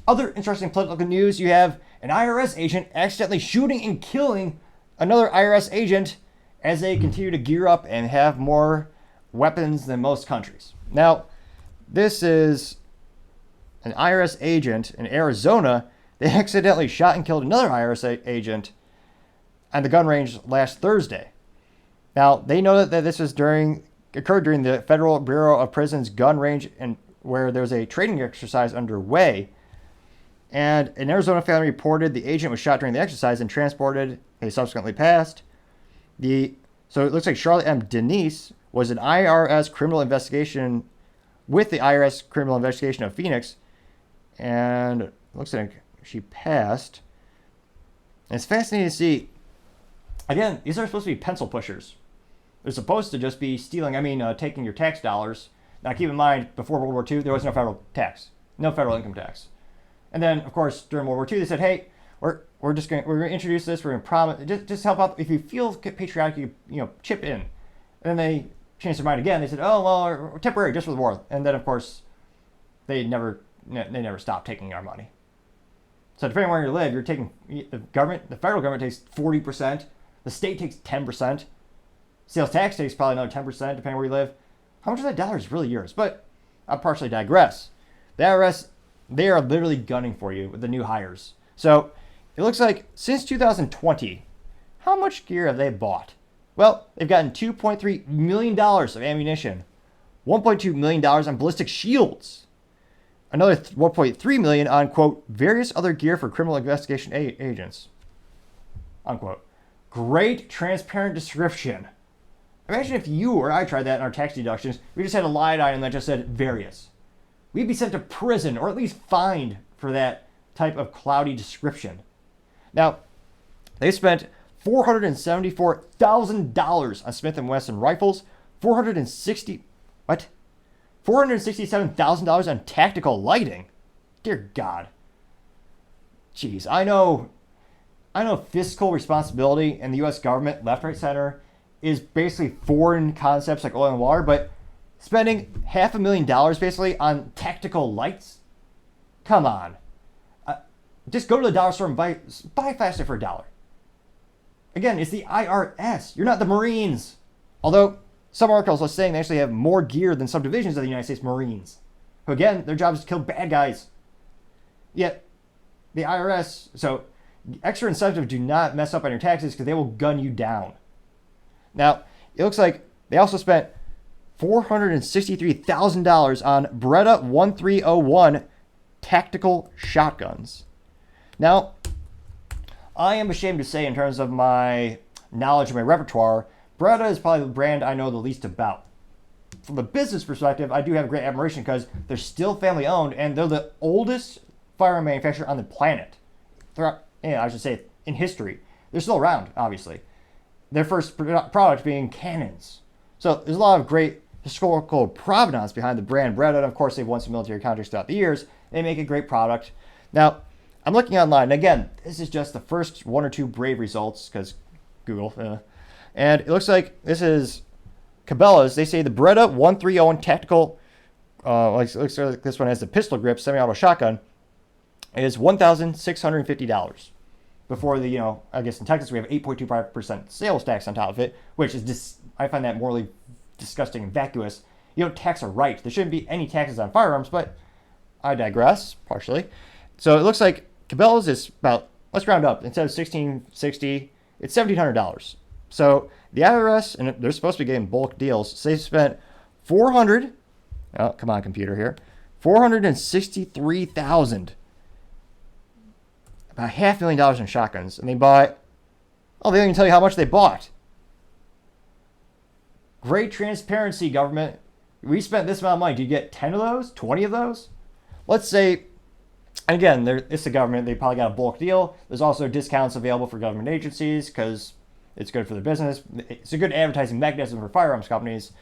Other interesting political news, you have an IRS agent accidentally shooting and killing another IRS agent as they continue to gear up and have more weapons than most countries. Now, this is an IRS agent in Arizona. They accidentally shot and killed another IRS agent at the gun range last Thursday. Now, they know that this was occurred during the Federal Bureau of Prisons gun range, and where there's a training exercise underway. And an Arizona family reported the agent was shot during the exercise and transported. He subsequently passed. So it looks like Charlotte M. Denise was an IRS criminal investigation with the IRS criminal investigation of Phoenix, and it looks like she passed. And it's fascinating to see. Again, these are supposed to be pencil pushers. They're supposed to just be taking your tax dollars. Now, keep in mind, before World War II, there was no federal tax, no federal income tax. And then, of course, during World War II, they said, "Hey, we're going to introduce this. We're going to promise just help out. If you feel patriotic, you chip in." And then they changed their mind again. They said, "Oh, well, we're temporary, just for the war." And then, of course, they never stopped taking our money. So depending on where you live, you're taking the federal government takes 40%, the state takes 10%, sales tax takes probably another 10%, depending on where you live. How much of that dollar is really yours? But I'll partially digress. The IRS, they are literally gunning for you with the new hires. So it looks like since 2020, how much gear have they bought? Well, they've gotten $2.3 million of ammunition, $1.2 million on ballistic shields, another $1.3 million on, quote, various other gear for criminal investigation agents, unquote. Great transparent description. Imagine if you or I tried that in our tax deductions. We just had a line item that just said various. We'd be sent to prison or at least fined for that type of cloudy description. Now, they spent $474,000 on Smith & Wesson rifles, $467,000 on tactical lighting. Dear God. Jeez, I know fiscal responsibility in the U.S. government, left, right, center, is basically foreign concepts like oil and water, but spending $500,000 basically on tactical lights? Come on. Just go to the dollar store and buy a flashlight for $1. Again, it's the IRS. You're not the Marines. Although some articles are saying they actually have more gear than some divisions of the United States Marines, who again, their job is to kill bad guys. Yet, the IRS, so extra incentive, do not mess up on your taxes because they will gun you down. Now, it looks like they also spent $463,000 on Beretta 1301 tactical shotguns. Now, I am ashamed to say, in terms of my knowledge of my repertoire, Beretta is probably the brand I know the least about. From a business perspective, I do have great admiration because they're still family owned and they're the oldest firearm manufacturer on the planet. I should say in history. They're still around, obviously. Their first product being cannons. So there's a lot of great historical provenance behind the brand Beretta. And of course, they've won some military contracts throughout the years. They make a great product. Now, I'm looking online. And again, this is just the first one or two Brave results because Google. And it looks like this is Cabela's. They say the Beretta 1301 tactical, looks like this one has the pistol grip semi-auto shotgun, is $1,650. Before I guess in Texas we have 8.25% sales tax on top of it, which is I find that morally disgusting and vacuous. You don't tax a right. There shouldn't be any taxes on firearms, but I digress partially. So it looks like Cabela's is about, let's round up, instead of $1,660, it's $1,700. So the IRS, and they're supposed to be getting bulk deals, so they spent $463,000, about $500,000 in shotguns, and they bought, they don't even tell you how much they bought. Great transparency, government. We spent this amount of money. Do you get 10 of those, 20 of those? Let's say, and again, it's the government. They probably got a bulk deal. There's also discounts available for government agencies because it's good for the business. It's a good advertising mechanism for firearms companies.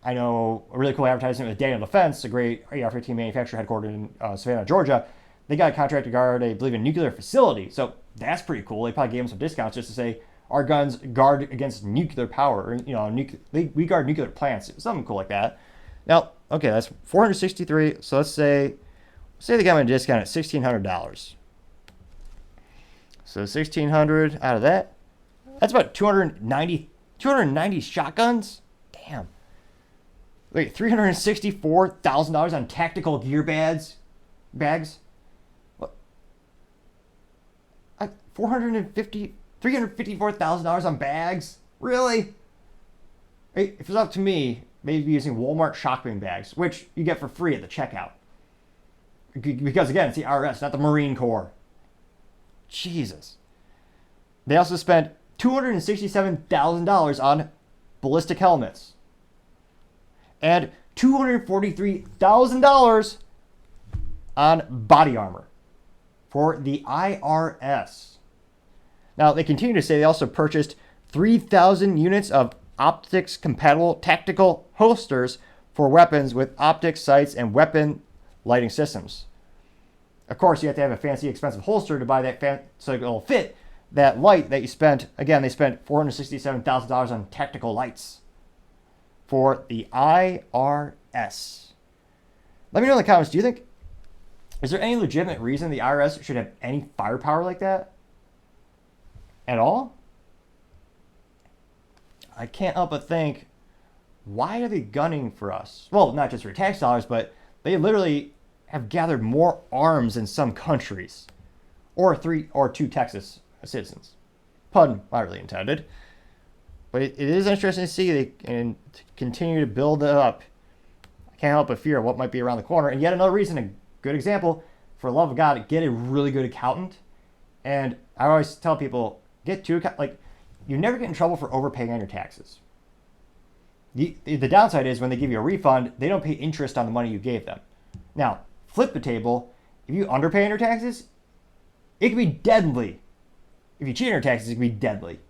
I know a really cool advertisement with Daniel Defense, a great AR-15 manufacturer headquartered in Savannah, Georgia. They got a contract to guard, I believe, a nuclear facility. So that's pretty cool. They probably gave them some discounts just to say, our guns guard against nuclear power. Or, we guard nuclear plants. Something cool like that. Now, okay, that's 463. So let's say say they got them at a discount at $1,600. So 1,600 out of that, that's about 290 shotguns. Damn. Wait, $364,000 on tactical gear bags. What? $354,000 on bags. Really? Hey, if it's up to me, maybe using Walmart shopping bags, which you get for free at the checkout. Because again, it's the IRS, not the Marine Corps. Jesus. They also spent $267,000 on ballistic helmets. And $243,000 on body armor for the IRS. Now, they continue to say they also purchased 3,000 units of optics-compatible tactical holsters for weapons with optics sights and weapon lighting systems. Of course, you have to have a fancy, expensive holster to buy that so it'll fit that light that you spent. Again, they spent $467,000 on tactical lights for the IRS. Let me know in the comments, is there any legitimate reason the IRS should have any firepower like that at all? I can't help but think, why are they gunning for us? Well, not just for tax dollars, but they literally have gathered more arms in some countries, or two Texas citizens. Pun not really intended. But it is interesting to see they and to continue to build it up. I can't help but fear what might be around the corner. And yet another reason, a good example, for the love of God, get a really good accountant. And I always tell people, you never get in trouble for overpaying on your taxes. The downside is when they give you a refund, they don't pay interest on the money you gave them. Now, flip the table. If you underpay on your taxes, it can be deadly. If you cheat on your taxes, it can be deadly.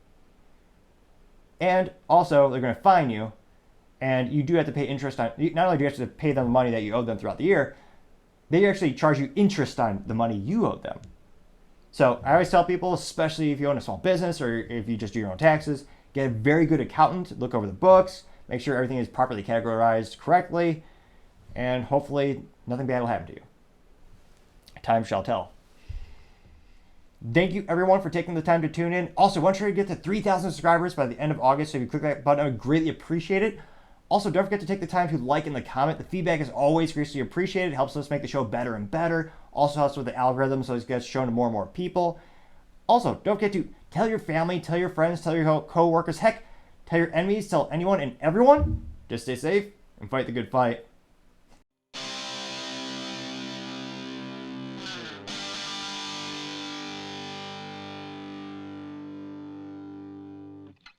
And also, they're going to fine you, and you do have to pay interest on. Not only do you have to pay them the money that you owe them throughout the year, they actually charge you interest on the money you owe them. So I always tell people, especially if you own a small business or if you just do your own taxes, get a very good accountant, look over the books, make sure everything is properly categorized correctly, and hopefully nothing bad will happen to you. Time shall tell. Thank you, everyone, for taking the time to tune in. Also, once you get to 3,000 subscribers by the end of August, so if you click that button, I would greatly appreciate it. Also, don't forget to take the time to like and comment. The feedback is always greatly appreciated. It helps us make the show better and better. Also helps with the algorithm, so it gets shown to more and more people. Also, don't forget to tell your family, tell your friends, tell your co-workers, heck, tell your enemies, tell anyone and everyone. Just stay safe and fight the good fight.